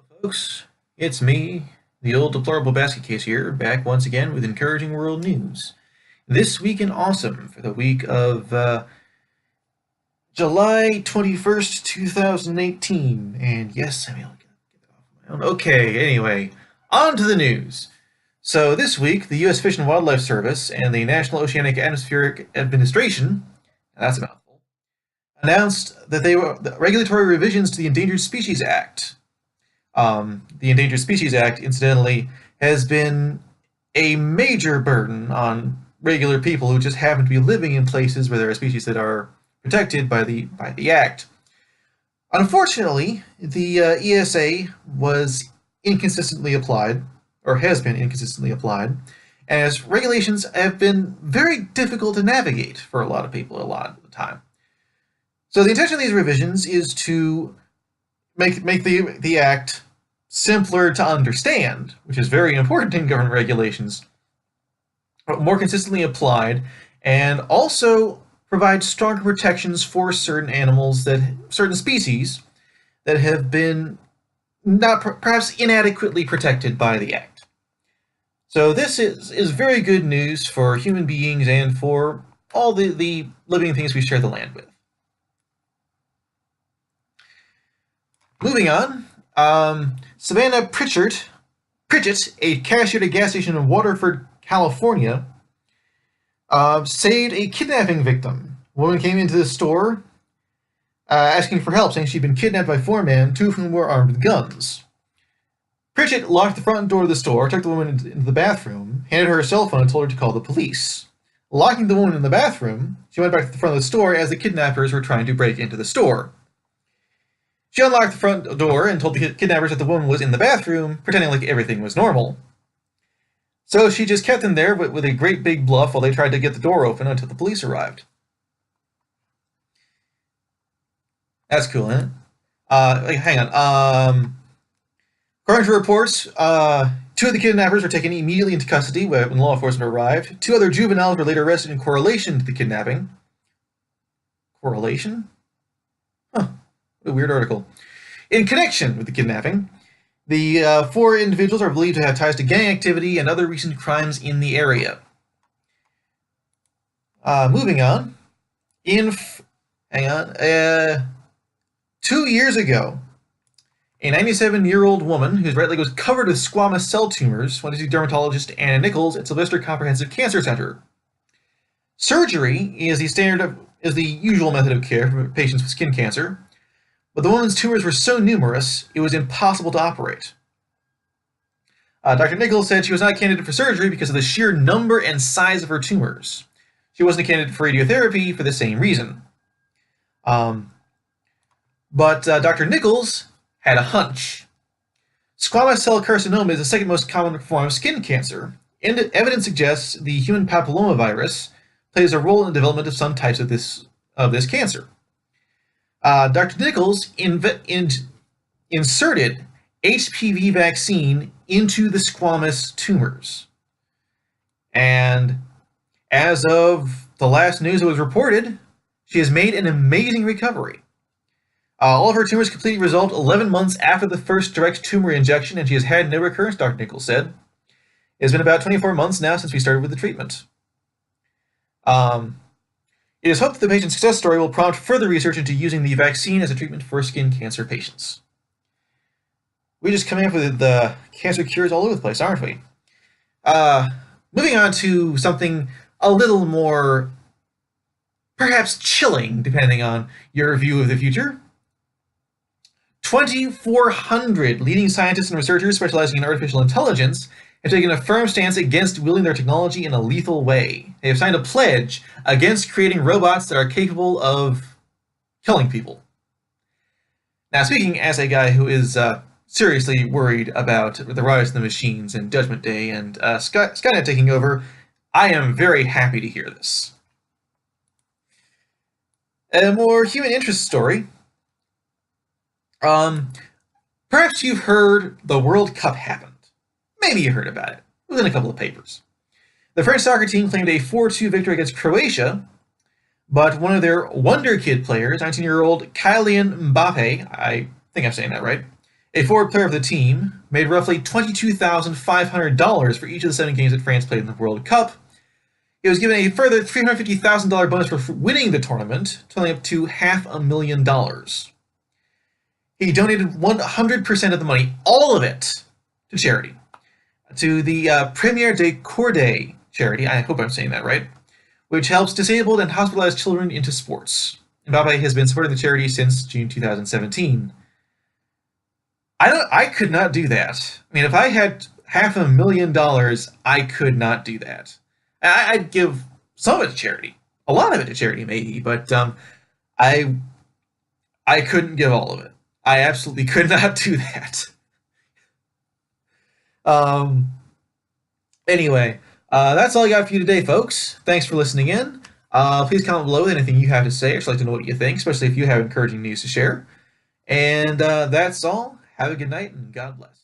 Folks, it's me, the old deplorable basket case here, back once again with encouraging world news. This week in awesome for the week of July 21st, 2018. And yes, I'll get that off my own. Okay, anyway, on to the news. So this week, the U.S. Fish and Wildlife Service and the National Oceanic Atmospheric Administration, that's a mouthful, announced that they were regulatory revisions to the Endangered Species Act. The Endangered Species Act, incidentally, has been a major burden on regular people who just happen to be living in places where there are species that are protected by the Act. Unfortunately, the ESA was inconsistently applied, or has been inconsistently applied, as regulations have been very difficult to navigate for a lot of people a lot of the time. So the intention of these revisions is to make the Act simpler to understand, which is very important in government regulations, but more consistently applied, and also provide stronger protections for certain species that have been perhaps inadequately protected by the Act. So this is very good news for human beings and for all the living things we share the land with. Moving on, Savannah Pritchett, a cashier at a gas station in Waterford, California, saved a kidnapping victim. A woman came into the store asking for help, saying she'd been kidnapped by four men, two of whom were armed with guns. Pritchett locked the front door of the store, took the woman into the bathroom, handed her her cell phone, and told her to call the police. Locking the woman in the bathroom, she went back to the front of the store as the kidnappers were trying to break into the store. She unlocked the front door and told the kidnappers that the woman was in the bathroom, pretending like everything was normal. So she just kept them there with a great big bluff while they tried to get the door open until the police arrived. That's cool, isn't it? Hang on. According to reports, two of the kidnappers were taken immediately into custody when law enforcement arrived. Two other juveniles were later arrested in correlation to the kidnapping. Correlation? Huh. A weird article. In connection with the kidnapping, the four individuals are believed to have ties to gang activity and other recent crimes in the area. Moving on. 2 years ago, a 97-year-old woman whose right leg was covered with squamous cell tumors went to see dermatologist Anna Nichols at Sylvester Comprehensive Cancer Center. Surgery is the usual method of care for patients with skin cancer. But the woman's tumors were so numerous, it was impossible to operate. Dr. Nichols said she was not a candidate for surgery because of the sheer number and size of her tumors. She wasn't a candidate for radiotherapy for the same reason. But Dr. Nichols had a hunch. Squamous cell carcinoma is the second most common form of skin cancer, and evidence suggests the human papillomavirus plays a role in the development of some types of this cancer. Dr. Nichols inserted HPV vaccine into the squamous tumors. And as of the last news that was reported, she has made an amazing recovery. All of her tumors completely resolved 11 months after the first direct tumor injection, and she has had no recurrence, Dr. Nichols said. It has been about 24 months now since we started with the treatment. It is hoped that the patient's success story will prompt further research into using the vaccine as a treatment for skin cancer patients. We're just coming up with the cancer cures all over the place, aren't we? Moving on to something a little more, perhaps chilling, depending on your view of the future. 2,400 leading scientists and researchers specializing in artificial intelligence have taken a firm stance against wielding their technology in a lethal way. They have signed a pledge against creating robots that are capable of killing people. Now, speaking as a guy who is seriously worried about the rise of the machines and Judgment Day and Skynet taking over, I am very happy to hear this. A more human interest story. Perhaps you've heard the World Cup happened. Maybe you heard about it. It was in a couple of papers. The French soccer team claimed a 4-2 victory against Croatia, but one of their Wonder Kid players, 19-year-old Kylian Mbappe, I think I'm saying that right, A forward player of the team made roughly $22,500 for each of the 7 games that France played in the World Cup. He was given a further $350,000 bonus for winning the tournament, totaling up to $500,000. He donated 100% of the money, all of it, to charity, to the Premier de Cordée charity, I hope I'm saying that right, which helps disabled and hospitalized children into sports. Mbappe has been supporting the charity since June 2017. I could not do that. I mean, if I had $500,000, I could not do that. I'd give some of it to charity, a lot of it to charity maybe, but I couldn't give all of it. I absolutely could not do that. Anyway, that's all I got for you today, folks. Thanks for listening in. Please comment below with anything you have to say. I'd just like to know what you think, especially if you have encouraging news to share. And that's all. Have a good night, and God bless.